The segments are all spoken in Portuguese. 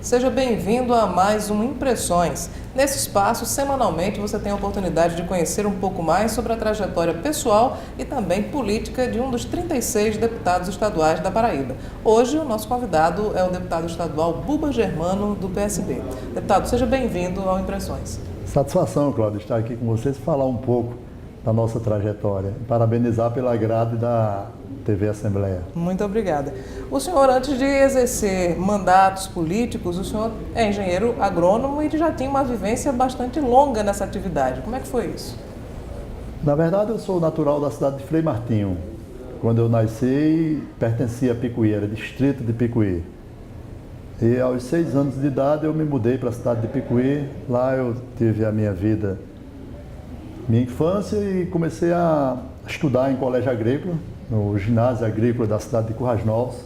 Seja bem-vindo a mais um Impressões. Nesse espaço, semanalmente, você tem a oportunidade de conhecer um pouco mais sobre a trajetória pessoal e também política de um dos 36 deputados estaduais da Paraíba. Hoje, o nosso convidado é o deputado estadual Buba Germano, do PSB. Deputado, seja bem-vindo ao Impressões. Satisfação, Cláudio, estar aqui com vocês e falar um pouco da nossa trajetória. Parabenizar pela grade da TV Assembleia. Muito obrigada. O senhor, antes de exercer mandatos políticos, o senhor é engenheiro agrônomo e já tinha uma vivência bastante longa nessa atividade. Como é que foi isso? Na verdade, eu sou natural da cidade de Frei Martinho. Quando eu nasci, pertencia a Picuí, era distrito de Picuí. E aos 6 anos de idade, eu me mudei para a cidade de Picuí. Lá eu tive a minha vida, minha infância, e comecei a estudar em colégio agrícola, no ginásio agrícola da cidade de Currais Novos.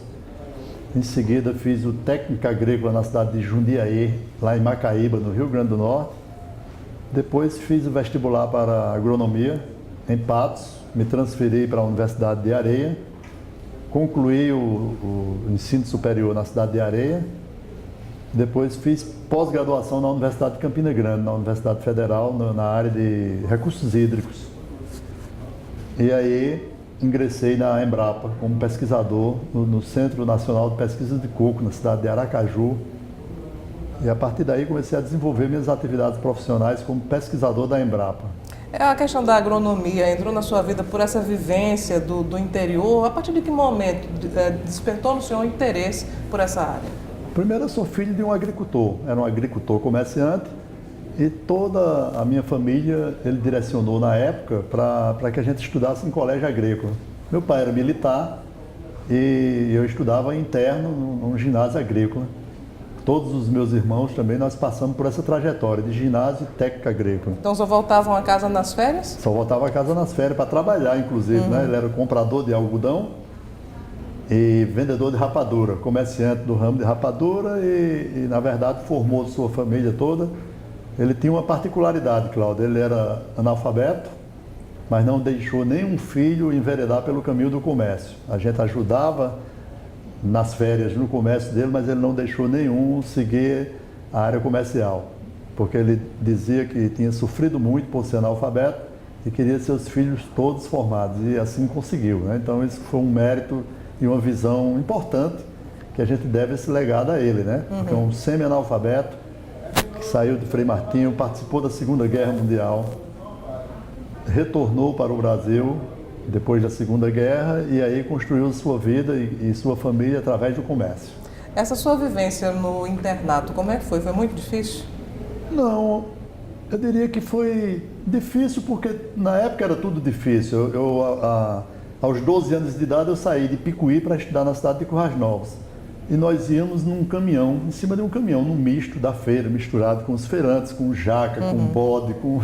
Em seguida fiz o técnico agrícola na cidade de Jundiaí, lá em Macaíba, no Rio Grande do Norte. Depois fiz o vestibular para agronomia em Patos, me transferi para a Universidade de Areia, concluí o ensino superior na cidade de Areia. Depois fiz pós-graduação na Universidade de Campina Grande, na Universidade Federal, na área de recursos hídricos. E aí ingressei na Embrapa como pesquisador no Centro Nacional de Pesquisas de Coco, na cidade de Aracaju. E a partir daí comecei a desenvolver minhas atividades profissionais como pesquisador da Embrapa. A questão da agronomia entrou na sua vida por essa vivência do interior. A partir de que momento despertou no senhor interesse por essa área? Primeiro, eu sou filho de um agricultor, era um agricultor comerciante, e toda a minha família ele direcionou na época para que a gente estudasse em colégio agrícola. Meu pai era militar e eu estudava interno num ginásio agrícola. Todos os meus irmãos também, nós passamos por essa trajetória de ginásio e técnico agrícola. Então só voltavam a casa nas férias? Só voltava a casa nas férias para trabalhar, inclusive, né? Ele era comprador de algodão e vendedor de rapadura, comerciante do ramo de rapadura e na verdade, formou sua família toda. Ele tinha uma particularidade, Cláudio, ele era analfabeto, mas não deixou nenhum filho enveredar pelo caminho do comércio. A gente ajudava nas férias no comércio dele, mas ele não deixou nenhum seguir a área comercial, porque ele dizia que tinha sofrido muito por ser analfabeto e queria seus filhos todos formados, e assim conseguiu, né? Então isso foi um mérito e uma visão importante que a gente deve esse legado a ele, né? Porque é um semi-analfabeto que saiu de Frei Martinho, participou da Segunda Guerra Mundial, retornou para o Brasil depois da Segunda Guerra e aí construiu sua vida e sua família através do comércio. Essa sua vivência no internato, como é que foi? Foi muito difícil? Não, eu diria que foi difícil porque na época era tudo difícil. Aos 12 anos de idade eu saí de Picuí para estudar na cidade de Currais Novos. E nós íamos num caminhão, em cima de um caminhão, num misto da feira, misturado com os feirantes, com jaca, com bode, com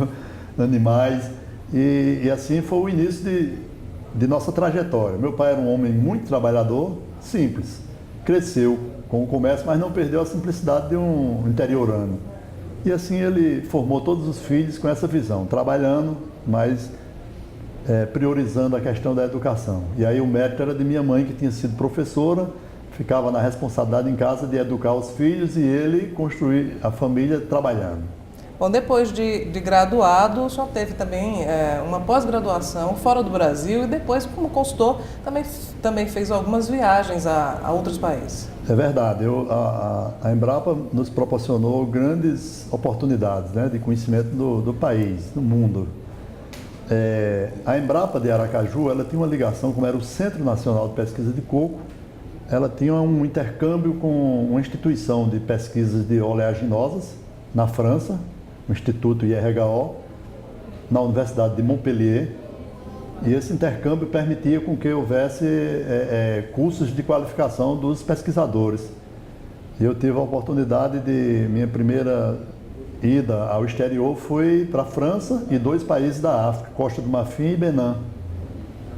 animais. E assim foi o início de nossa trajetória. Meu pai era um homem muito trabalhador, simples. Cresceu com o comércio, mas não perdeu a simplicidade de um interiorano. E assim ele formou todos os filhos com essa visão, trabalhando, mas priorizando a questão da educação. E aí o mérito era de minha mãe, que tinha sido professora, ficava na responsabilidade em casa de educar os filhos e ele construir a família trabalhando. Bom, depois de graduado, o senhor teve também uma pós-graduação fora do Brasil e depois, como consultor, também fez algumas viagens a outros países. É verdade. A Embrapa nos proporcionou grandes oportunidades, né, de conhecimento do país, do mundo. A Embrapa de Aracaju, ela tinha uma ligação, como era o Centro Nacional de Pesquisa de Coco, ela tinha um intercâmbio com uma instituição de pesquisas de oleaginosas na França, o Instituto IRHO, na Universidade de Montpellier, e esse intercâmbio permitia com que houvesse cursos de qualificação dos pesquisadores. Eu tive a oportunidade de, minha primeira ida ao exterior foi para a França e 2 países da África, Costa do Marfim e Benin.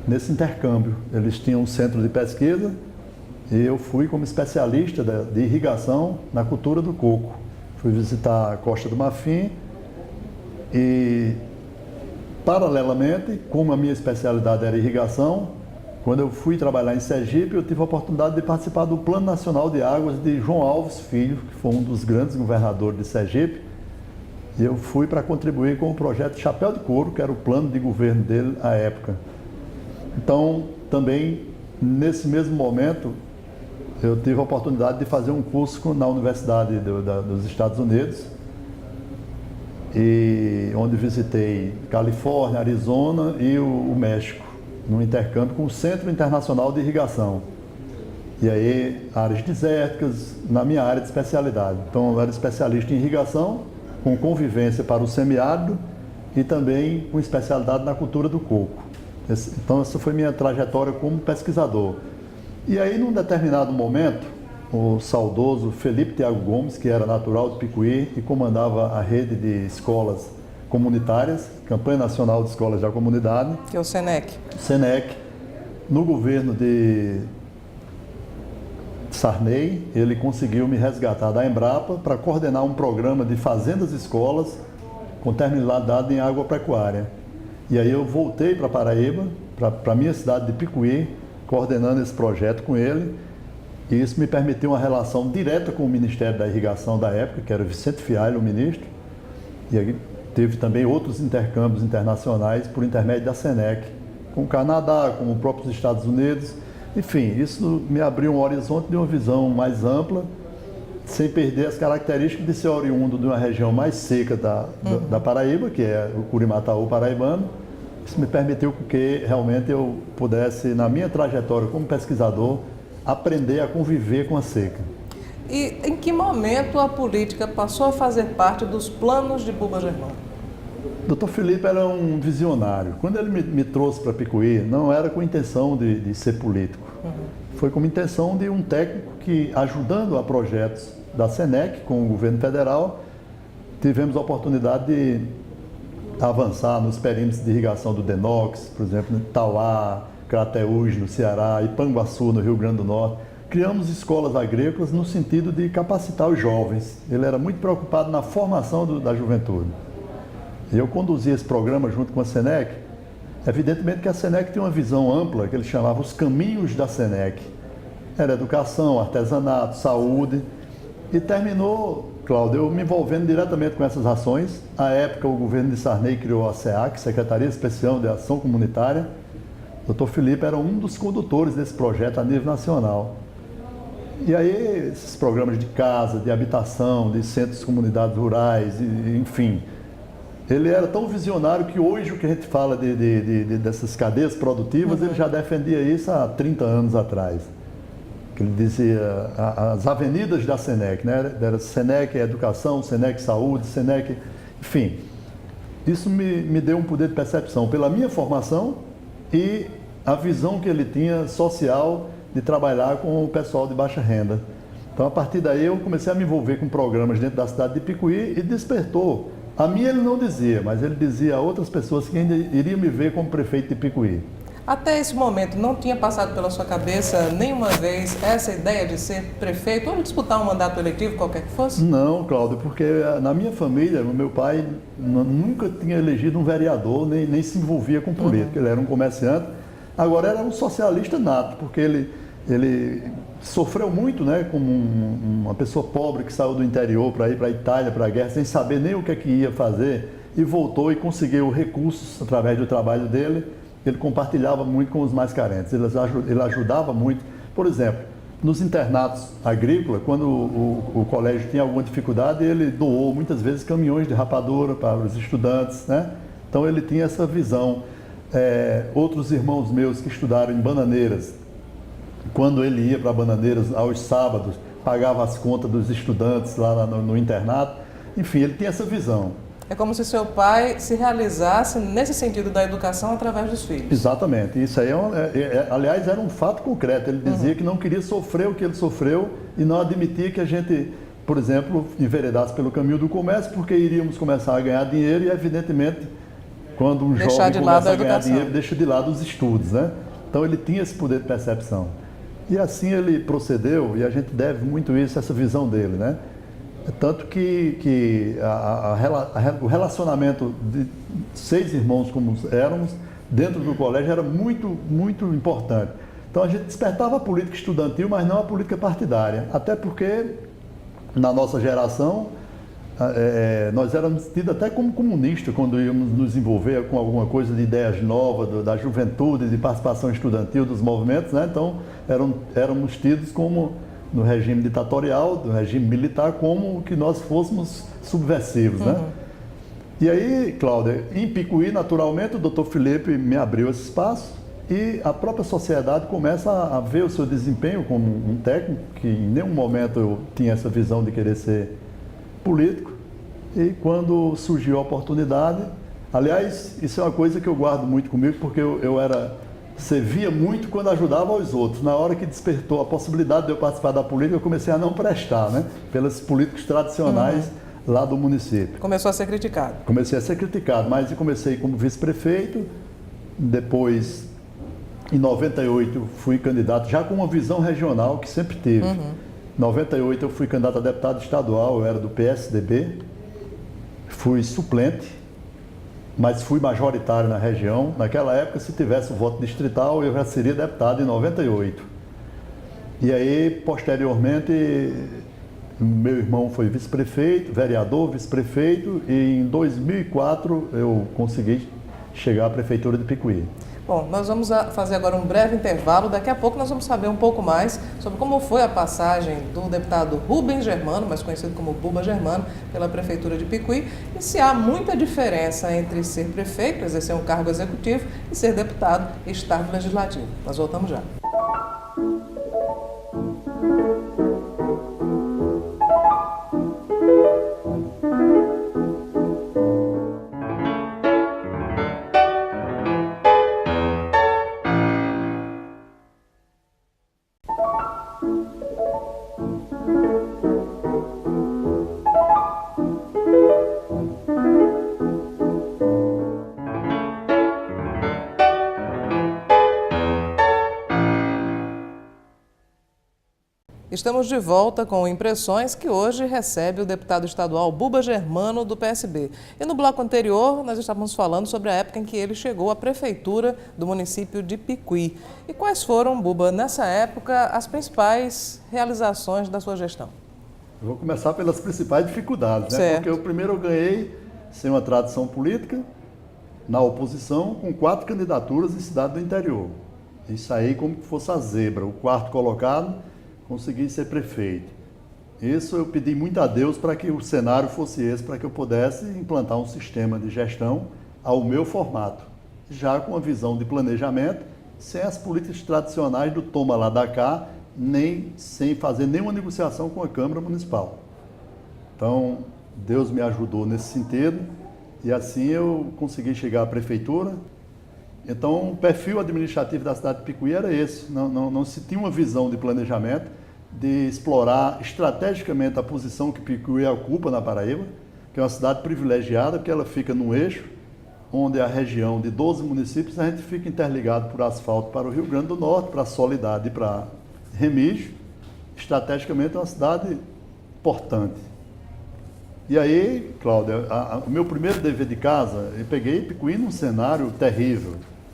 Nesse intercâmbio, eles tinham um centro de pesquisa e eu fui como especialista de irrigação na cultura do coco. Fui visitar a Costa do Marfim e, paralelamente, como a minha especialidade era irrigação, quando eu fui trabalhar em Sergipe, eu tive a oportunidade de participar do Plano Nacional de Águas de João Alves Filho, que foi um dos grandes governadores de Sergipe. E eu fui para contribuir com o projeto Chapéu de Couro, que era o plano de governo dele à época. Então, também, nesse mesmo momento, eu tive a oportunidade de fazer um curso na Universidade dos Estados Unidos, e onde visitei Califórnia, Arizona e o México, num intercâmbio com o Centro Internacional de Irrigação. E aí, áreas desérticas, na minha área de especialidade. Então, eu era especialista em irrigação, com convivência para o semiárido e também com especialidade na cultura do coco. Então, essa foi minha trajetória como pesquisador. E aí, num determinado momento, o saudoso Felipe Thiago Gomes, que era natural de Picuí e comandava a rede de escolas comunitárias, Campanha Nacional de Escolas da Comunidade. Que é o SENEC. SENEC, no governo de Sarney, ele conseguiu me resgatar da Embrapa para coordenar um programa de fazendas escolas com terminalidade em agropecuária. E aí eu voltei para Paraíba, para a minha cidade de Picuí, coordenando esse projeto com ele. E isso me permitiu uma relação direta com o Ministério da Irrigação da época, que era Vicente Fialho, o ministro. E aí teve também outros intercâmbios internacionais por intermédio da SENEC, com o Canadá, com os próprios Estados Unidos. Enfim, isso me abriu um horizonte de uma visão mais ampla, sem perder as características de ser oriundo de uma região mais seca da Paraíba, que é o Curimataú paraibano. Isso me permitiu que realmente eu pudesse, na minha trajetória como pesquisador, aprender a conviver com a seca. E em que momento a política passou a fazer parte dos planos de Buba Germano? Dr. Felipe era um visionário. Quando ele me trouxe para Picuí, não era com intenção de ser político. Foi com intenção de um técnico que, ajudando a projetos da SENEC com o governo federal, tivemos a oportunidade de avançar nos perímetros de irrigação do DENOX, por exemplo, em Tauá, Crateús, no Ceará, Ipanguaçu, no Rio Grande do Norte. Criamos escolas agrícolas no sentido de capacitar os jovens. Ele era muito preocupado na formação da juventude. E eu conduzi esse programa junto com a SENEC. Evidentemente que a SENEC tem uma visão ampla, que ele chamava os caminhos da SENEC. Era educação, artesanato, saúde. E terminou, Cláudio, eu me envolvendo diretamente com essas ações. À época, o governo de Sarney criou a SEAC, Secretaria Especial de Ação Comunitária. O Dr. Felipe era um dos condutores desse projeto a nível nacional. E aí, esses programas de casa, de habitação, de centros de comunidades rurais, enfim. Ele era tão visionário que hoje o que a gente fala dessas cadeias produtivas, ele já defendia isso há 30 anos atrás. Que ele dizia as avenidas da SENEC, né? Era SENEC Educação, SENEC Saúde, SENEC... Enfim, isso me deu um poder de percepção pela minha formação e a visão que ele tinha social de trabalhar com o pessoal de baixa renda. Então, a partir daí, eu comecei a me envolver com programas dentro da cidade de Picuí e despertou. A mim ele não dizia, mas ele dizia a outras pessoas que ainda iriam me ver como prefeito de Picuí. Até esse momento, não tinha passado pela sua cabeça nenhuma vez essa ideia de ser prefeito ou de disputar um mandato eletivo, qualquer que fosse? Não, Cláudio, porque na minha família, o meu pai nunca tinha elegido um vereador, nem se envolvia com política. Ele era um comerciante, agora era um socialista nato, porque ele sofreu muito, né, como uma pessoa pobre que saiu do interior para ir para a Itália, para a guerra, sem saber nem o que ia fazer, e voltou e conseguiu recursos através do trabalho dele. Ele compartilhava muito com os mais carentes, ele ajudava muito. Por exemplo, nos internatos agrícolas, quando o colégio tinha alguma dificuldade, ele doou muitas vezes caminhões de rapadura para os estudantes, né? Então ele tinha essa visão. Outros irmãos meus que estudaram em Bananeiras, quando ele ia para Bananeiras aos sábados, pagava as contas dos estudantes lá no internato. Enfim, ele tinha essa visão. É como se seu pai se realizasse nesse sentido da educação através dos filhos. Exatamente. Isso aí, aliás, era um fato concreto. Ele dizia que não queria sofrer o que ele sofreu e não admitia que a gente, por exemplo, enveredasse pelo caminho do comércio, porque iríamos começar a ganhar dinheiro e, evidentemente, quando um jovem começa a ganhar dinheiro, deixa de lado os estudos, né? Então, ele tinha esse poder de percepção. E assim ele procedeu, e a gente deve muito isso, essa visão dele, né? Tanto que o relacionamento de 6 irmãos como éramos, dentro do colégio, era muito, muito importante. Então a gente despertava a política estudantil, mas não a política partidária. Até porque, na nossa geração, nós éramos tidos até como comunistas quando íamos nos envolver com alguma coisa de ideias novas, da juventude, de participação estudantil, dos movimentos, né? Então éramos tidos como, no regime ditatorial, do regime militar, como que nós fôssemos subversivos, né? E aí, Cláudia, em Picuí, naturalmente, o doutor Felipe me abriu esse espaço e a própria sociedade começa a ver o seu desempenho como um técnico, que em nenhum momento eu tinha essa visão de querer ser político. E quando surgiu a oportunidade, aliás, isso é uma coisa que eu guardo muito comigo, porque eu servia muito quando ajudava os outros. Na hora que despertou a possibilidade de eu participar da política, eu comecei a não prestar, né? Pelos políticos tradicionais lá do município. Começou a ser criticado. Comecei a ser criticado, mas eu comecei como vice-prefeito, depois, em 98, fui candidato, já com uma visão regional que sempre teve. Em 98 eu fui candidato a deputado estadual, eu era do PSDB, fui suplente, mas fui majoritário na região. Naquela época, se tivesse o voto distrital, eu já seria deputado em 98. E aí, posteriormente, meu irmão foi vice-prefeito, vereador, vice-prefeito, e em 2004 eu consegui chegar à prefeitura de Picuí. Bom, nós vamos fazer agora um breve intervalo. Daqui a pouco nós vamos saber um pouco mais sobre como foi a passagem do deputado Rubens Germano, mais conhecido como Buba Germano, pela prefeitura de Picuí, e se há muita diferença entre ser prefeito, exercer um cargo executivo, e ser deputado e estar no legislativo. Nós voltamos já. Estamos de volta com Impressões, que hoje recebe o deputado estadual Buba Germano, do PSB. E no bloco anterior, nós estávamos falando sobre a época em que ele chegou à prefeitura do município de Picuí. E quais foram, Buba, nessa época, as principais realizações da sua gestão? Eu vou começar pelas principais dificuldades, né? Certo. Porque o primeiro eu ganhei sem uma tradição política, na oposição, com 4 candidaturas em cidade do interior. E saí como que fosse a zebra, o 4º colocado, consegui ser prefeito. Isso eu pedi muito a Deus para que o cenário fosse esse, para que eu pudesse implantar um sistema de gestão ao meu formato, já com a visão de planejamento, sem as políticas tradicionais do toma lá da cá, nem sem fazer nenhuma negociação com a Câmara Municipal. Então, Deus me ajudou nesse sentido e assim eu consegui chegar à prefeitura. Então, o perfil administrativo da cidade de Picuí era esse, não se tinha uma visão de planejamento, de explorar estrategicamente a posição que Picuí ocupa na Paraíba, que é uma cidade privilegiada, porque ela fica no eixo, onde a região de 12 municípios, a gente fica interligado por asfalto para o Rio Grande do Norte, para Soledade e para Remígio. Estrategicamente é uma cidade importante. E aí, Cláudia, o meu primeiro dever de casa, eu peguei Picuí num cenário terrível.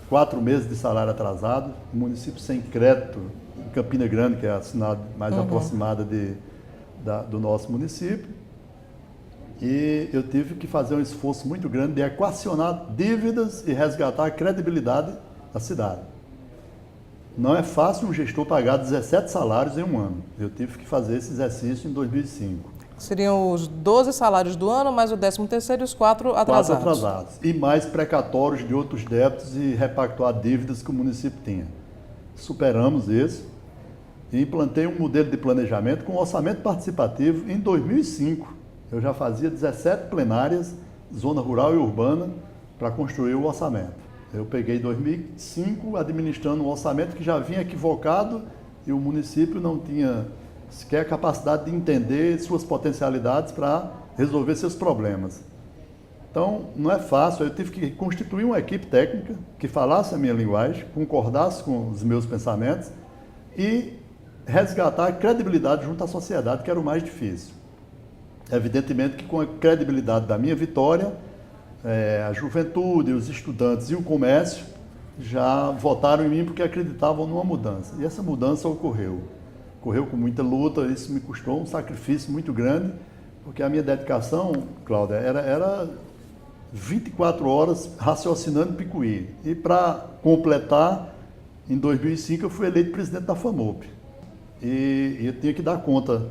4 meses de salário atrasado, um município sem crédito, em Campina Grande, que é a cidade mais aproximada do nosso município. E eu tive que fazer um esforço muito grande de equacionar dívidas e resgatar a credibilidade da cidade. Não é fácil um gestor pagar 17 salários em um ano. Eu tive que fazer esse exercício em 2005. Seriam os 12 salários do ano, mais o 13º e os 4 atrasados. 4 atrasados. E mais precatórios de outros débitos e repactuar dívidas que o município tinha. Superamos isso e implantei um modelo de planejamento com orçamento participativo em 2005. Eu já fazia 17 plenárias, zona rural e urbana, para construir o orçamento. Eu peguei 2005 administrando um orçamento que já vinha equivocado e o município não tinha sequer a capacidade de entender suas potencialidades para resolver seus problemas. Então, não é fácil, eu tive que constituir uma equipe técnica que falasse a minha linguagem, concordasse com os meus pensamentos e resgatar a credibilidade junto à sociedade, que era o mais difícil. Evidentemente que com a credibilidade da minha vitória, a juventude, os estudantes e o comércio já votaram em mim porque acreditavam numa mudança. E essa mudança ocorreu. Ocorreu com muita luta, isso me custou um sacrifício muito grande, porque a minha dedicação, Cláudia, era 24 horas raciocinando Picuí. E para completar, em 2005 eu fui eleito presidente da FAMOP. E eu tinha que dar conta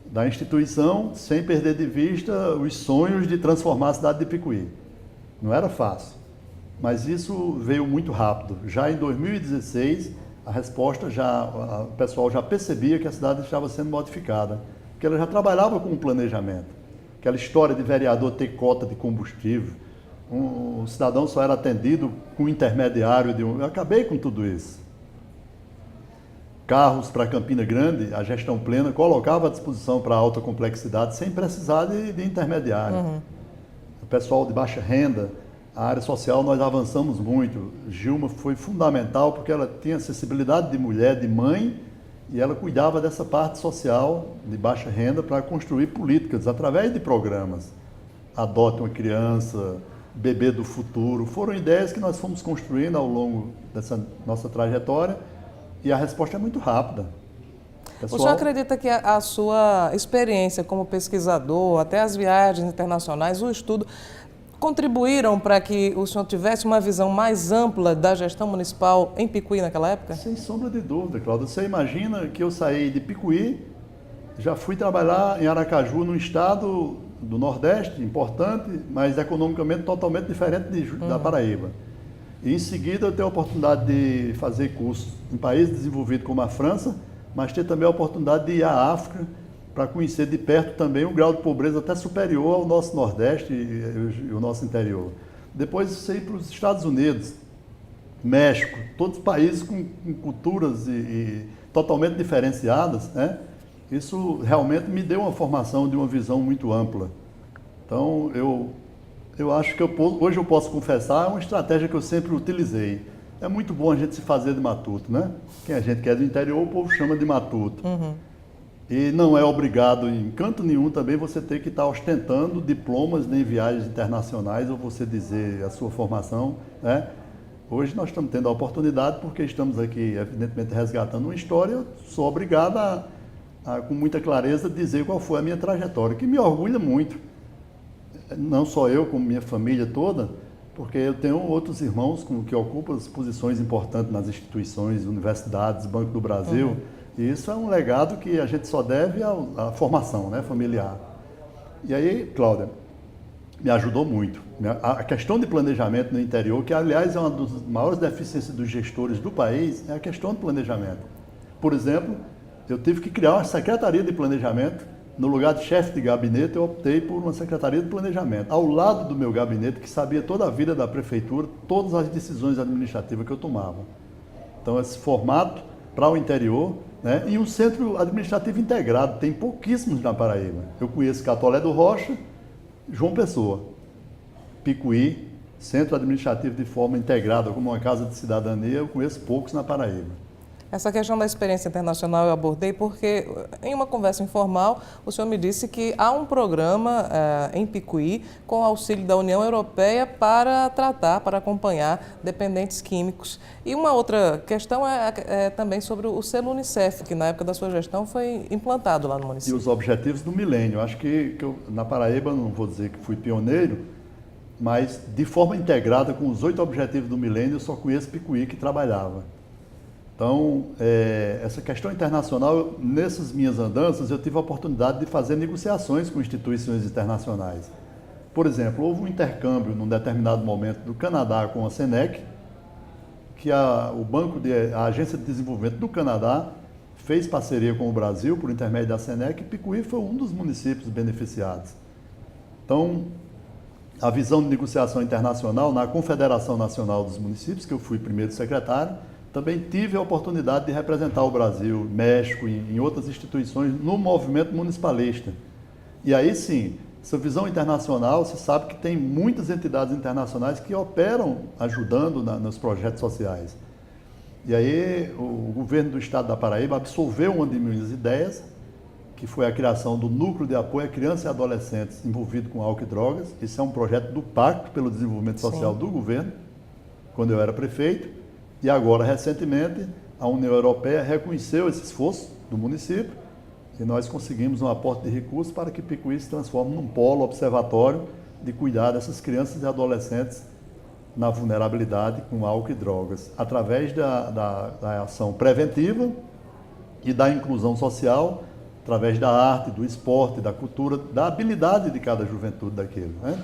da instituição sem perder de vista os sonhos de transformar a cidade de Picuí. Não era fácil, mas isso veio muito rápido. Já em 2016, a resposta o pessoal já percebia que a cidade estava sendo modificada, porque ela já trabalhava com o planejamento. Aquela história de vereador ter cota de combustível, o cidadão só era atendido com o intermediário eu acabei com tudo isso. Carros para Campina Grande, a gestão plena colocava à disposição para alta complexidade sem precisar de intermediário. Uhum. O pessoal de baixa renda, a área social, nós avançamos muito. Gilma foi fundamental porque ela tinha acessibilidade de mulher, de mãe, e ela cuidava dessa parte social de baixa renda para construir políticas através de programas. Adote uma criança, bebê do futuro. Foram ideias que nós fomos construindo ao longo dessa nossa trajetória. E a resposta é muito rápida. Pessoal... O senhor acredita que a sua experiência como pesquisador, até as viagens internacionais, o estudo, contribuíram para que o senhor tivesse uma visão mais ampla da gestão municipal em Picuí naquela época? Sem sombra de dúvida, Cláudia. Você imagina que eu saí de Picuí, já fui trabalhar em Aracaju, num estado do Nordeste, importante, mas economicamente totalmente diferente da Paraíba. E em seguida eu tenho a oportunidade de fazer cursos em países desenvolvidos como a França, mas ter também a oportunidade de ir à África para conhecer de perto também um grau de pobreza até superior ao nosso Nordeste e o nosso interior. Depois eu saí para os Estados Unidos, México, todos os países com culturas totalmente diferenciadas, né? Isso realmente me deu uma formação de uma visão muito ampla. Então eu acho que hoje eu posso confessar, é uma estratégia que eu sempre utilizei. É muito bom a gente se fazer de matuto, né? Quem a gente quer do interior, o povo chama de matuto. Uhum. E não é obrigado, em canto nenhum, também você ter que estar ostentando diplomas nem viagens internacionais ou você dizer a sua formação, né? Hoje nós estamos tendo a oportunidade, porque estamos aqui, evidentemente, resgatando uma história. Eu sou obrigado com muita clareza, dizer qual foi a minha trajetória, que me orgulha muito. Não só eu, como minha família toda, porque eu tenho outros irmãos que ocupam as posições importantes nas instituições, universidades, Banco do Brasil, uhum. E isso é um legado que a gente só deve à formação, né, familiar. E aí, Cláudia, me ajudou muito. A questão de planejamento no interior, que aliás é uma das maiores deficiências dos gestores do país, é a questão do planejamento. Por exemplo, eu tive que criar uma secretaria de planejamento. No lugar de chefe de gabinete, eu optei por uma secretaria de planejamento, ao lado do meu gabinete, que sabia toda a vida da prefeitura, todas as decisões administrativas que eu tomava. Então, esse formato para o interior, né? E um centro administrativo integrado, tem pouquíssimos na Paraíba. Eu conheço Catolé do Rocha, João Pessoa, Picuí, centro administrativo de forma integrada, como uma casa de cidadania, eu conheço poucos na Paraíba. Essa questão da experiência internacional eu abordei porque, em uma conversa informal, o senhor me disse que há um programa em Picuí com auxílio da União Europeia para tratar, para acompanhar dependentes químicos. E uma outra questão é também sobre o selo Unicef, que na época da sua gestão foi implantado lá no município. E os objetivos do milênio. Acho que eu, na Paraíba, não vou dizer que fui pioneiro, mas de forma integrada com os 8 objetivos do milênio, eu só conheço Picuí que trabalhava. Então, essa questão internacional, nessas minhas andanças, eu tive a oportunidade de fazer negociações com instituições internacionais. Por exemplo, houve um intercâmbio, num determinado momento, do Canadá com a SENEC, que a Agência de Desenvolvimento do Canadá fez parceria com o Brasil, por intermédio da SENEC, e Picuí foi um dos municípios beneficiados. Então, a visão de negociação internacional na Confederação Nacional dos Municípios, que eu fui primeiro secretário, também tive a oportunidade de representar o Brasil, México e em outras instituições no movimento municipalista. E aí sim, essa visão internacional, você sabe que tem muitas entidades internacionais que operam ajudando nos projetos sociais. E aí o governo do estado da Paraíba absorveu uma de minhas ideias, que foi a criação do Núcleo de Apoio a Crianças e Adolescentes envolvidos com álcool e drogas. Esse é um projeto do Pacto pelo Desenvolvimento Social do governo, quando eu era prefeito. E agora, recentemente, a União Europeia reconheceu esse esforço do município e nós conseguimos um aporte de recursos para que Picuí se transforme num polo observatório de cuidar dessas crianças e adolescentes na vulnerabilidade com álcool e drogas, através da ação preventiva e da inclusão social, através da arte, do esporte, da cultura, da habilidade de cada juventude daquele. Né?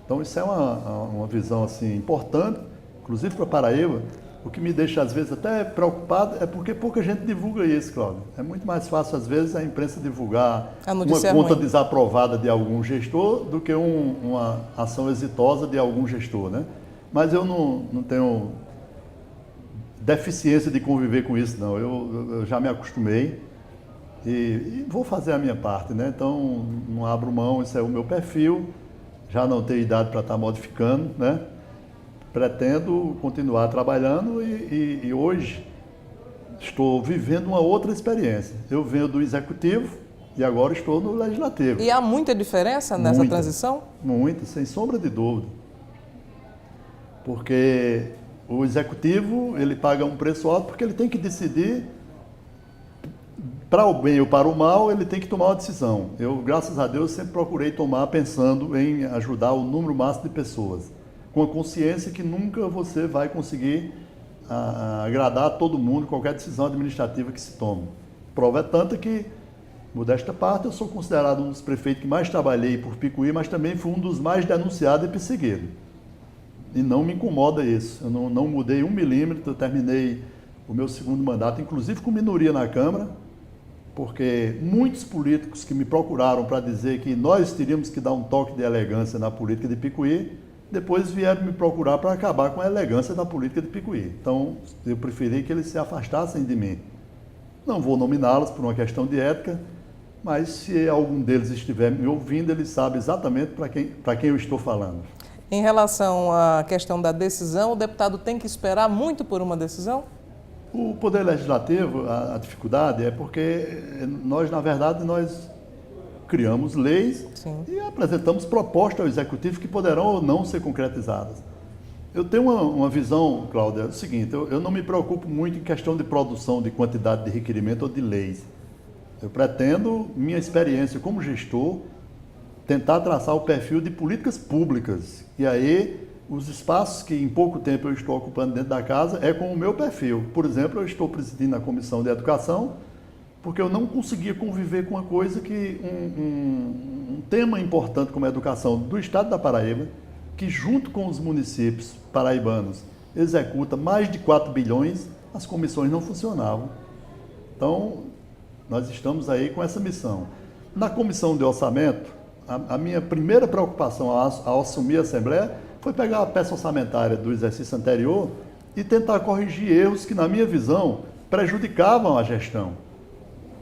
Então isso é uma visão assim, importante, inclusive para Paraíba. O que me deixa às vezes até preocupado é porque pouca gente divulga isso, Cláudio. É muito mais fácil às vezes a imprensa divulgar uma conta desaprovada de algum gestor do que uma ação exitosa de algum gestor, né? Mas eu não tenho deficiência de conviver com isso, não. Eu já me acostumei e vou fazer a minha parte, né? Então, não abro mão, esse é o meu perfil, já não tenho idade para estar modificando, né? Pretendo continuar trabalhando e hoje estou vivendo uma outra experiência. Eu venho do executivo e agora estou no legislativo. E há muita diferença nessa transição? Muita, sem sombra de dúvida. Porque o executivo, ele paga um preço alto porque ele tem que decidir, para o bem ou para o mal, ele tem que tomar uma decisão. Eu, graças a Deus, sempre procurei tomar pensando em ajudar o número máximo de pessoas, com a consciência que nunca você vai conseguir agradar a todo mundo, qualquer decisão administrativa que se tome. Prova é tanta que, modesta parte, eu sou considerado um dos prefeitos que mais trabalhei por Picuí, mas também fui um dos mais denunciados e perseguidos. E não me incomoda isso. Eu não mudei 1 milímetro, eu terminei o meu segundo mandato, inclusive com minoria na Câmara, porque muitos políticos que me procuraram para dizer que nós teríamos que dar um toque de elegância na política de Picuí, depois vieram me procurar para acabar com a elegância da política de Picuí. Então, eu preferi que eles se afastassem de mim. Não vou nominá-los por uma questão de ética, mas se algum deles estiver me ouvindo, ele sabe exatamente para quem eu estou falando. Em relação à questão da decisão, o deputado tem que esperar muito por uma decisão? O Poder Legislativo, a dificuldade é porque nós, na verdade, nós criamos leis e apresentamos propostas ao Executivo que poderão ou não ser concretizadas. Eu tenho uma visão, Cláudia, é o seguinte, eu não me preocupo muito em questão de produção, de quantidade de requerimento ou de leis. Eu pretendo, minha experiência como gestor, tentar traçar o perfil de políticas públicas. E aí, os espaços que em pouco tempo eu estou ocupando dentro da casa é com o meu perfil. Por exemplo, eu estou presidindo a Comissão de Educação, porque eu não conseguia conviver com uma coisa que, um tema importante como a educação do Estado da Paraíba, que junto com os municípios paraibanos executa mais de 4 bilhões, as comissões não funcionavam. Então, nós estamos aí com essa missão. Na Comissão de Orçamento, a minha primeira preocupação ao assumir a Assembleia foi pegar a peça orçamentária do exercício anterior e tentar corrigir erros que, na minha visão, prejudicavam a gestão.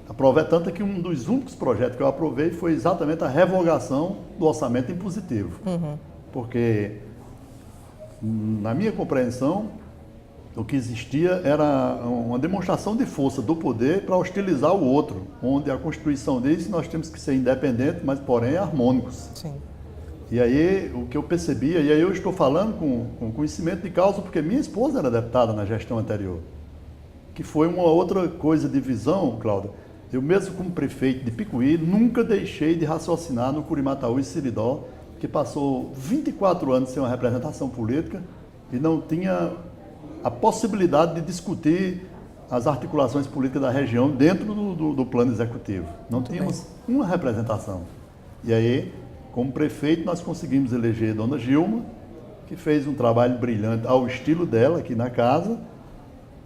A prova é tanta que um dos únicos projetos que eu aprovei foi exatamente a revogação do orçamento impositivo. Porque, na minha compreensão, o que existia era uma demonstração de força do poder para hostilizar o outro, onde a Constituição diz que nós temos que ser independentes, mas porém harmônicos. Sim. E aí, o que eu percebia, e aí eu estou falando com conhecimento de causa, porque minha esposa era deputada na gestão anterior, que foi uma outra coisa de visão, Cláudia. Eu mesmo como prefeito de Picuí, nunca deixei de raciocinar no Curimataú e Siridó, que passou 24 anos sem uma representação política e não tinha a possibilidade de discutir as articulações políticas da região dentro do plano executivo. Não tínhamos uma representação. E aí, como prefeito, nós conseguimos eleger a dona Gilma, que fez um trabalho brilhante ao estilo dela aqui na casa,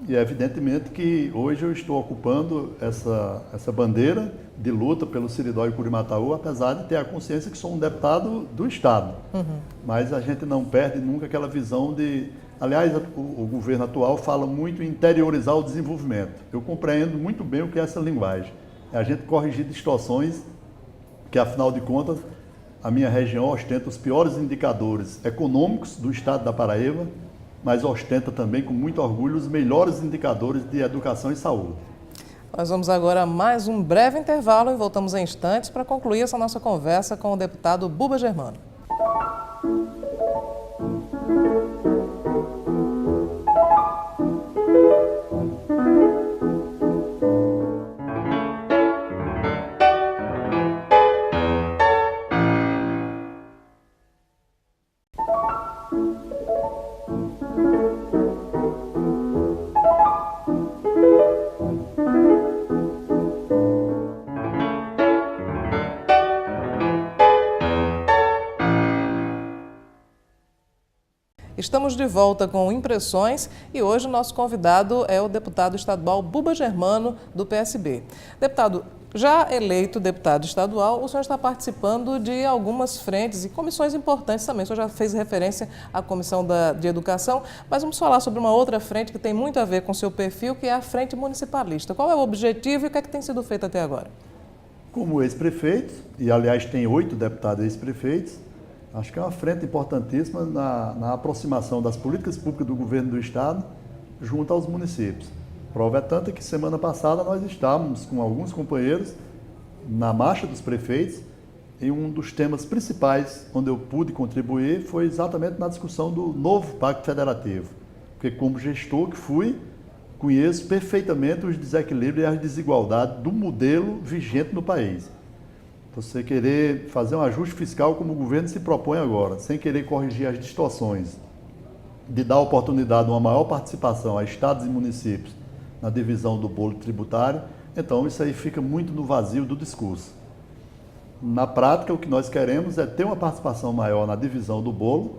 e é evidentemente que hoje eu estou ocupando essa bandeira de luta pelo Siridó e Curimataú, apesar de ter a consciência que sou um deputado do Estado. Mas a gente não perde nunca aquela visão de... Aliás, o governo atual fala muito em interiorizar o desenvolvimento. Eu compreendo muito bem o que é essa linguagem. É a gente corrigir distorções que, afinal de contas, a minha região ostenta os piores indicadores econômicos do Estado da Paraíba, mas ostenta também com muito orgulho os melhores indicadores de educação e saúde. Nós vamos agora a mais um breve intervalo e voltamos em instantes para concluir essa nossa conversa com o deputado Buba Germano. Estamos de volta com Impressões e hoje o nosso convidado é o deputado estadual Buba Germano, do PSB. Deputado, já eleito deputado estadual, o senhor está participando de algumas frentes e comissões importantes também. O senhor já fez referência à Comissão de Educação, mas vamos falar sobre uma outra frente que tem muito a ver com o seu perfil, que é a Frente Municipalista. Qual é o objetivo e o que é que tem sido feito até agora? Como ex-prefeito, e aliás tem 8 deputados ex-prefeitos, acho que é uma frente importantíssima na aproximação das políticas públicas do governo do estado junto aos municípios. Prova é tanta que semana passada nós estávamos com alguns companheiros na Marcha dos Prefeitos e um dos temas principais onde eu pude contribuir foi exatamente na discussão do novo Pacto Federativo. Porque como gestor que fui, conheço perfeitamente os desequilíbrios e as desigualdades do modelo vigente no país. Você querer fazer um ajuste fiscal como o governo se propõe agora, sem querer corrigir as distorções, de dar oportunidade a uma maior participação a estados e municípios na divisão do bolo tributário, então isso aí fica muito no vazio do discurso. Na prática, o que nós queremos é ter uma participação maior na divisão do bolo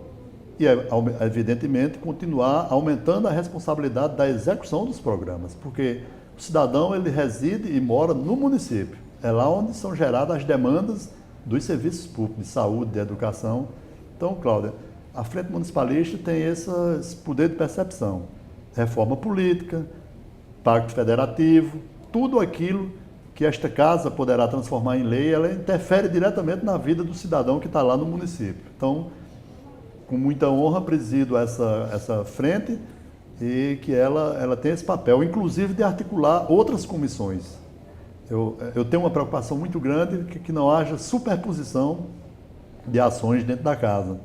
e, evidentemente, continuar aumentando a responsabilidade da execução dos programas, porque o cidadão ele reside e mora no município. É lá onde são geradas as demandas dos serviços públicos, de saúde, de educação. Então, Cláudia, a Frente Municipalista tem esse poder de percepção. Reforma política, Pacto Federativo, tudo aquilo que esta casa poderá transformar em lei, ela interfere diretamente na vida do cidadão que está lá no município. Então, com muita honra, presido essa frente e que ela tem esse papel, inclusive de articular outras comissões. Eu tenho uma preocupação muito grande que não haja superposição de ações dentro da casa.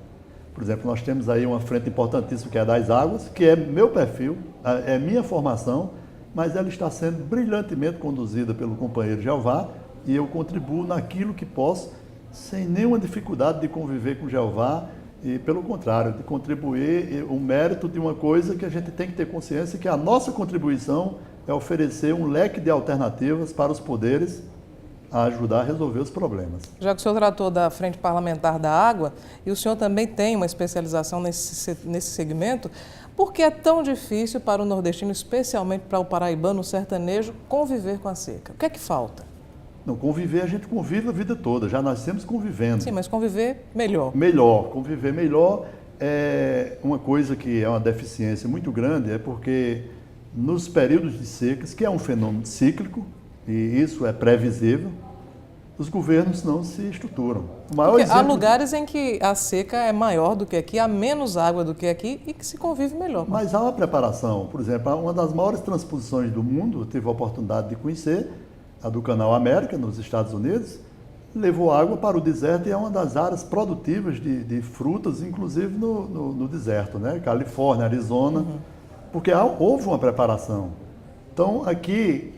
Por exemplo, nós temos aí uma frente importantíssima que é a das águas, que é meu perfil, é minha formação, mas ela está sendo brilhantemente conduzida pelo companheiro Jeová e eu contribuo naquilo que posso, sem nenhuma dificuldade de conviver com Jeová e, pelo contrário, de contribuir o mérito de uma coisa que a gente tem que ter consciência que a nossa contribuição é oferecer um leque de alternativas para os poderes a ajudar a resolver os problemas. Já que o senhor tratou da Frente Parlamentar da Água, e o senhor também tem uma especialização nesse segmento, por que é tão difícil para o nordestino, especialmente para o paraibano sertanejo, conviver com a seca? O que é que falta? Não, conviver a gente convive a vida toda, já nascemos convivendo. Sim, mas conviver melhor. Melhor, conviver melhor é uma coisa que é uma deficiência muito grande, é porque nos períodos de secas, que é um fenômeno cíclico, e isso é previsível, os governos não se estruturam. Há lugares em que a seca é maior do que aqui, há menos água do que aqui e que se convive melhor. Mas há uma preparação. Por exemplo, uma das maiores transposições do mundo, eu tive a oportunidade de conhecer, a do Canal América, nos Estados Unidos, levou água para o deserto e é uma das áreas produtivas de frutas, inclusive no deserto, né? Califórnia, Arizona, porque houve uma preparação. Então, aqui,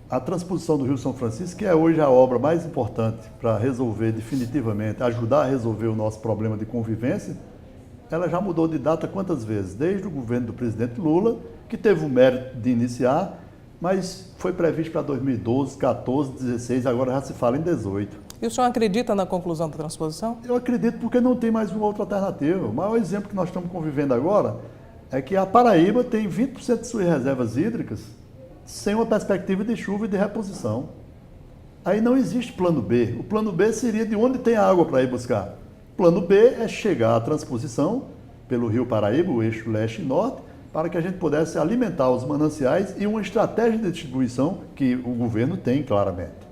a transposição do Rio São Francisco, que é hoje a obra mais importante para resolver definitivamente, ajudar a resolver o nosso problema de convivência, ela já mudou de data quantas vezes? Desde o governo do presidente Lula, que teve o mérito de iniciar, mas foi previsto para 2012, 14, 16, agora já se fala em 18. E o senhor acredita na conclusão da transposição? Eu acredito porque não tem mais uma outra alternativa. O maior exemplo que nós estamos convivendo agora é que a Paraíba tem 20% de suas reservas hídricas sem uma perspectiva de chuva e de reposição. Aí não existe plano B. O plano B seria de onde tem água para ir buscar. O plano B é chegar à transposição pelo Rio Paraíba, o eixo leste e norte, para que a gente pudesse alimentar os mananciais e uma estratégia de distribuição que o governo tem, claramente.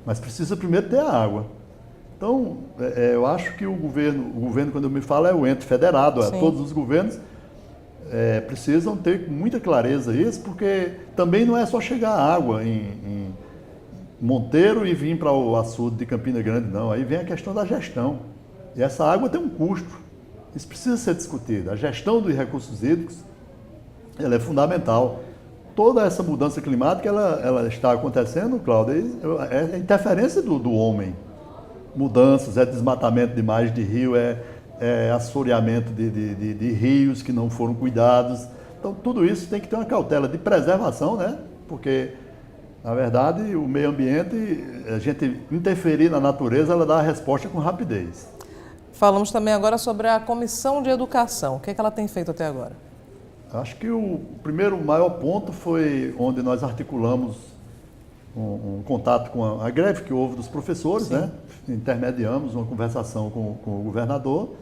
Mas precisa primeiro ter a água. Então, eu acho que o governo, quando eu me falo, é o ente federado, é todos os governos, precisam ter com muita clareza isso, porque também não é só chegar água em Monteiro e vir para o açude de Campina Grande, não. Aí vem a questão da gestão. E essa água tem um custo. Isso precisa ser discutido. A gestão dos recursos hídricos, ela é fundamental. Toda essa mudança climática, ela está acontecendo, Cláudio, é interferência do homem. Mudanças, é desmatamento de margem de rio, é assoreamento de rios que não foram cuidados. Então, tudo isso tem que ter uma cautela de preservação, né? Porque, na verdade, o meio ambiente, a gente interferir na natureza, ela dá a resposta com rapidez. Falamos também agora sobre a Comissão de Educação. O que ela tem feito até agora? Acho que o primeiro maior ponto foi onde nós articulamos um contato com a greve que houve dos professores, né? Intermediamos uma conversação com o governador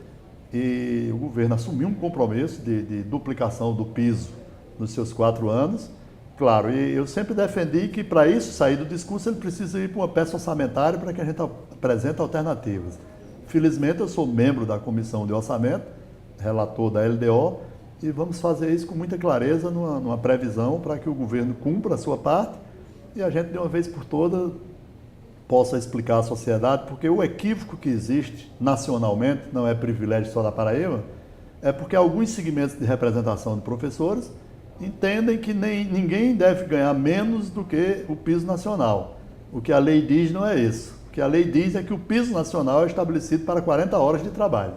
e o governo assumiu um compromisso de duplicação do piso nos seus 4 anos. Claro, e eu sempre defendi que para isso sair do discurso ele precisa ir para uma peça orçamentária para que a gente apresente alternativas. Felizmente eu sou membro da Comissão de Orçamento, relator da LDO, e vamos fazer isso com muita clareza numa previsão para que o governo cumpra a sua parte e a gente de uma vez por todas possa explicar à sociedade, porque o equívoco que existe nacionalmente, não é privilégio só da Paraíba, é porque alguns segmentos de representação de professores entendem que ninguém deve ganhar menos do que o piso nacional. O que a lei diz não é isso. O que a lei diz é que o piso nacional é estabelecido para 40 horas de trabalho.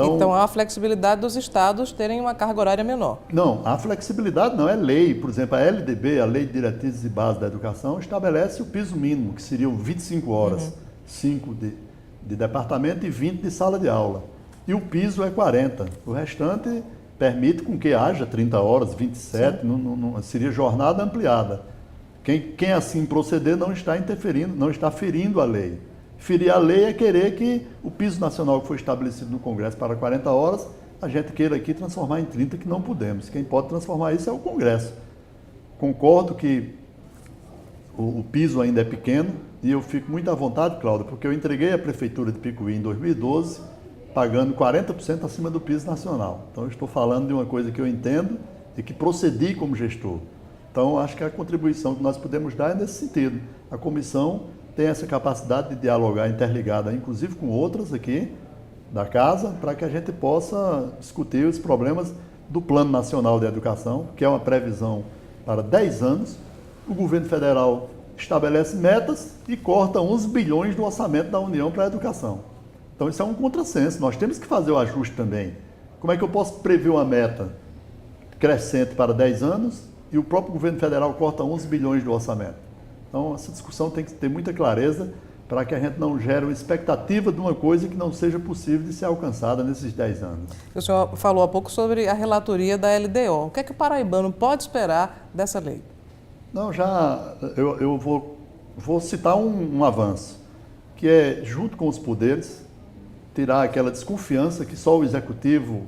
Então há a flexibilidade dos estados terem uma carga horária menor. Não, a flexibilidade não é lei. Por exemplo, a LDB, a Lei de Diretrizes e Bases da Educação, estabelece o piso mínimo, que seriam 25 horas, 5 de departamento e 20 de sala de aula. E o piso é 40. O restante permite com que haja 30 horas, 27, seria jornada ampliada. Quem assim proceder não está interferindo, não está ferindo a lei. Ferir a lei é querer que o piso nacional que foi estabelecido no Congresso para 40 horas, a gente queira aqui transformar em 30, que não podemos. Quem pode transformar isso é o Congresso. Concordo que o piso ainda é pequeno e eu fico muito à vontade, Cláudio, porque eu entreguei a Prefeitura de Picuí em 2012, pagando 40% acima do piso nacional. Então, eu estou falando de uma coisa que eu entendo e que procedi como gestor. Então, acho que a contribuição que nós podemos dar é nesse sentido. A comissão tem essa capacidade de dialogar interligada, inclusive com outras aqui da casa, para que a gente possa discutir os problemas do Plano Nacional de Educação, que é uma previsão para 10 anos. O governo federal estabelece metas e corta 11 bilhões do orçamento da União para a educação. Então, isso é um contrassenso. Nós temos que fazer o ajuste também. Como é que eu posso prever uma meta crescente para 10 anos e o próprio governo federal corta 11 bilhões do orçamento? Então, essa discussão tem que ter muita clareza para que a gente não gere uma expectativa de uma coisa que não seja possível de ser alcançada nesses 10 anos. O senhor falou há pouco sobre a relatoria da LDO. O que é que o paraibano pode esperar dessa lei? Não, eu vou citar um avanço, que é, junto com os poderes, tirar aquela desconfiança que só o executivo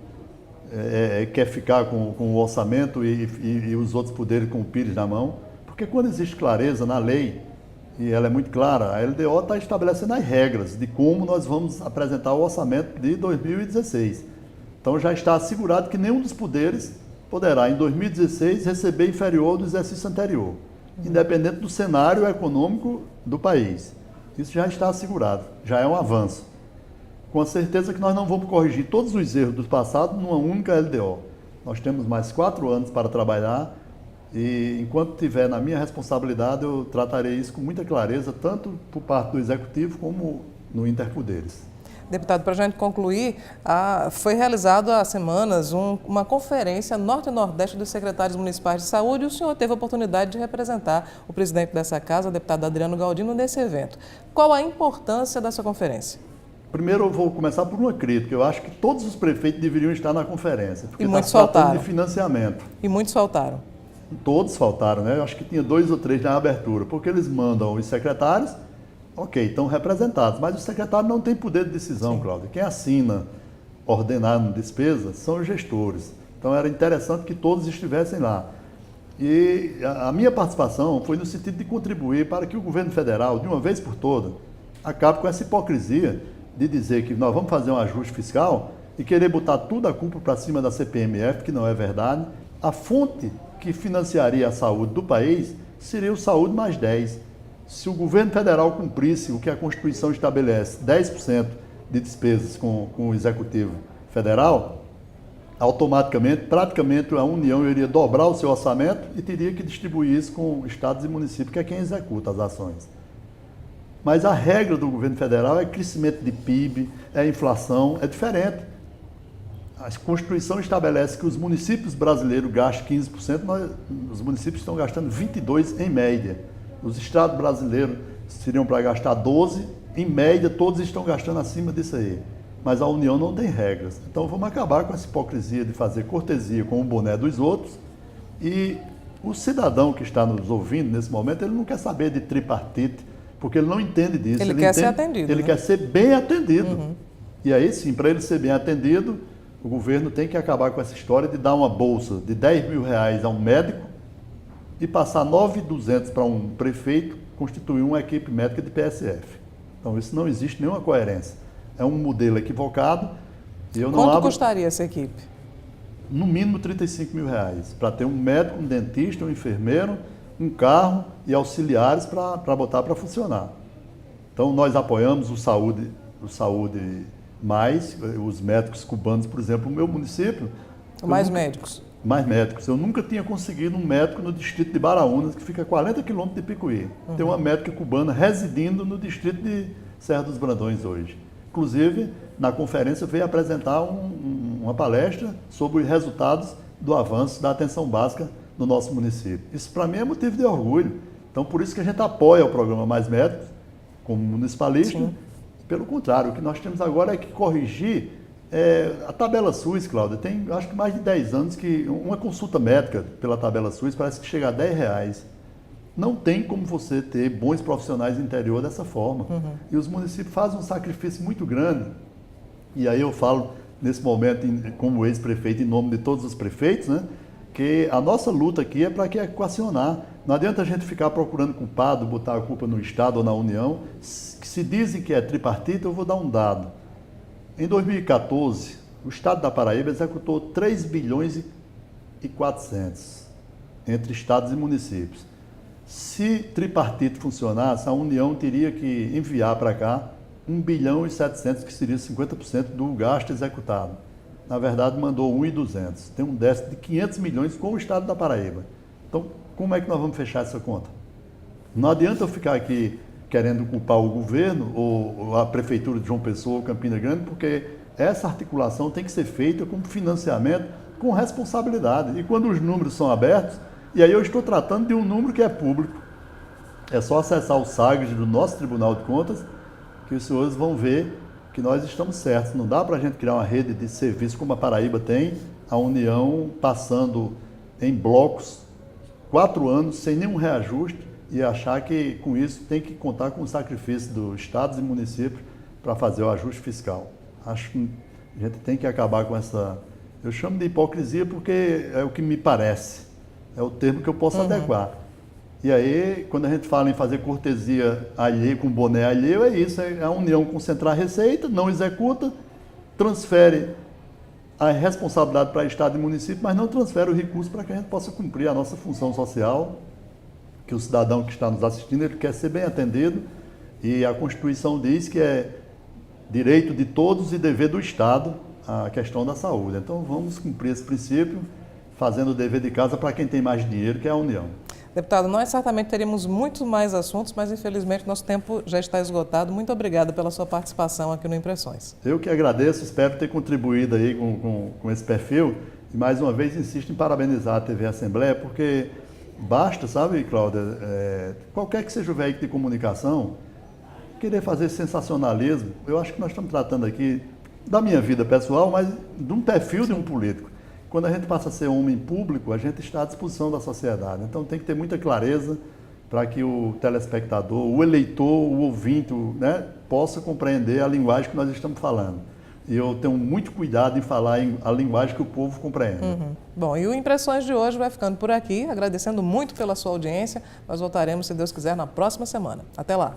quer ficar com o orçamento e os outros poderes com o pires na mão. Porque quando existe clareza na lei, e ela é muito clara, a LDO está estabelecendo as regras de como nós vamos apresentar o orçamento de 2016. Então já está assegurado que nenhum dos poderes poderá, em 2016, receber inferior ao do exercício anterior, independente do cenário econômico do país. Isso já está assegurado, já é um avanço. Com a certeza que nós não vamos corrigir todos os erros do passado numa única LDO. Nós temos mais 4 anos para trabalhar e, enquanto estiver na minha responsabilidade, eu tratarei isso com muita clareza, tanto por parte do Executivo como no Interpoderes. Deputado, para a gente concluir, foi realizada há semanas uma conferência norte e nordeste dos secretários municipais de saúde e o senhor teve a oportunidade de representar o presidente dessa casa, o deputado Adriano Galdino, nesse evento. Qual a importância dessa conferência? Primeiro eu vou começar por uma crítica. Eu acho que todos os prefeitos deveriam estar na conferência, porque está se tratando de financiamento. E muitos faltaram. Todos faltaram, né? Eu acho que tinha 2 ou 3 na abertura, porque eles mandam os secretários, ok, estão representados, mas o secretário não tem poder de decisão, Cláudio. Quem assina ordenando despesas são os gestores. Então era interessante que todos estivessem lá. E a minha participação foi no sentido de contribuir para que o governo federal, de uma vez por todas, acabe com essa hipocrisia de dizer que nós vamos fazer um ajuste fiscal e querer botar tudo a culpa para cima da CPMF, que não é verdade. A fonte que financiaria a saúde do país seria o Saúde mais 10. Se o governo federal cumprisse o que a Constituição estabelece, 10% de despesas com o Executivo Federal, automaticamente, praticamente a União iria dobrar o seu orçamento e teria que distribuir isso com estados e municípios, que é quem executa as ações. Mas a regra do governo federal é crescimento de PIB, é inflação, é diferente. A Constituição estabelece que os municípios brasileiros gastam 15%, os municípios estão gastando 22% em média. Os estados brasileiros seriam para gastar 12%, em média todos estão gastando acima disso aí. Mas a União não tem regras. Então vamos acabar com essa hipocrisia de fazer cortesia com o boné dos outros. E o cidadão que está nos ouvindo nesse momento, ele não quer saber de tripartite, porque ele não entende disso. Ele quer ser atendido. Ele quer ser bem atendido. E aí sim, para ele ser bem atendido, o governo tem que acabar com essa história de dar uma bolsa de R$10 mil a um médico e passar 9.200 para um prefeito constituir uma equipe médica de PSF. Então isso não existe nenhuma coerência. É um modelo equivocado. Quanto custaria essa equipe? No mínimo R$35 mil, para ter um médico, um dentista, um enfermeiro, um carro e auxiliares para botar para funcionar. Então nós apoiamos o Saúde Mais, os médicos cubanos, por exemplo, no meu município. Mais médicos. Eu nunca tinha conseguido um médico no distrito de Baraúnas, que fica a 40 quilômetros de Picuí. Tem uma médica cubana residindo no distrito de Serra dos Brandões hoje. Inclusive, na conferência veio apresentar uma palestra sobre os resultados do avanço da atenção básica no nosso município. Isso para mim é motivo de orgulho. Então, por isso que a gente apoia o programa Mais Médicos, como municipalista. Sim. Pelo contrário, o que nós temos agora é que corrigir a tabela SUS, Cláudia. Tem, acho que mais de 10 anos que uma consulta médica pela tabela SUS parece que chega a R$10. Não tem como você ter bons profissionais no interior dessa forma. E os municípios fazem um sacrifício muito grande. E aí eu falo, nesse momento, como ex-prefeito, em nome de todos os prefeitos, né, que a nossa luta aqui é para que equacionar. Não adianta a gente ficar procurando culpado, botar a culpa no Estado ou na União. Se dizem que é tripartite, eu vou dar um dado. Em 2014, o Estado da Paraíba executou 3 bilhões e 400 entre estados e municípios. Se tripartite funcionasse, a União teria que enviar para cá 1 bilhão e 700, que seria 50% do gasto executado. Na verdade, mandou 1.200. Tem um déficit de 500 milhões com o Estado da Paraíba. Então, como é que nós vamos fechar essa conta? Não adianta eu ficar aqui querendo culpar o governo ou a Prefeitura de João Pessoa ou Campina Grande, porque essa articulação tem que ser feita com financiamento, com responsabilidade. E quando os números são abertos, e aí eu estou tratando de um número que é público. É só acessar o SAGS do nosso Tribunal de Contas, que os senhores vão ver que nós estamos certos. Não dá para a gente criar uma rede de serviço como a Paraíba tem, a União passando em blocos 4 anos sem nenhum reajuste e achar que com isso tem que contar com o sacrifício dos estados e municípios para fazer o ajuste fiscal. Acho que a gente tem que acabar com essa... Eu chamo de hipocrisia porque é o que me parece. É o termo que eu posso adequar. E aí, quando a gente fala em fazer cortesia alheia, com boné alheio, é isso. É a União concentrar a receita, não executa, transfere a responsabilidade para Estado e município, mas não transfere o recurso para que a gente possa cumprir a nossa função social, que o cidadão que está nos assistindo, ele quer ser bem atendido, e a Constituição diz que é direito de todos e dever do Estado a questão da saúde. Então, vamos cumprir esse princípio, fazendo o dever de casa para quem tem mais dinheiro, que é a União. Deputado, nós certamente teríamos muitos mais assuntos, mas infelizmente nosso tempo já está esgotado. Muito obrigada pela sua participação aqui no Impressões. Eu que agradeço, espero ter contribuído aí com esse perfil. E mais uma vez insisto em parabenizar a TV Assembleia, porque basta, sabe, Cláudia, qualquer que seja o veículo de comunicação, querer fazer sensacionalismo. Eu acho que nós estamos tratando aqui da minha vida pessoal, mas de um perfil de um político. Quando a gente passa a ser homem público, a gente está à disposição da sociedade. Então tem que ter muita clareza para que o telespectador, o eleitor, o ouvinte, né, possa compreender a linguagem que nós estamos falando. E eu tenho muito cuidado em falar a linguagem que o povo compreende. Bom, e o Impressões de hoje vai ficando por aqui, agradecendo muito pela sua audiência. Nós voltaremos, se Deus quiser, na próxima semana. Até lá!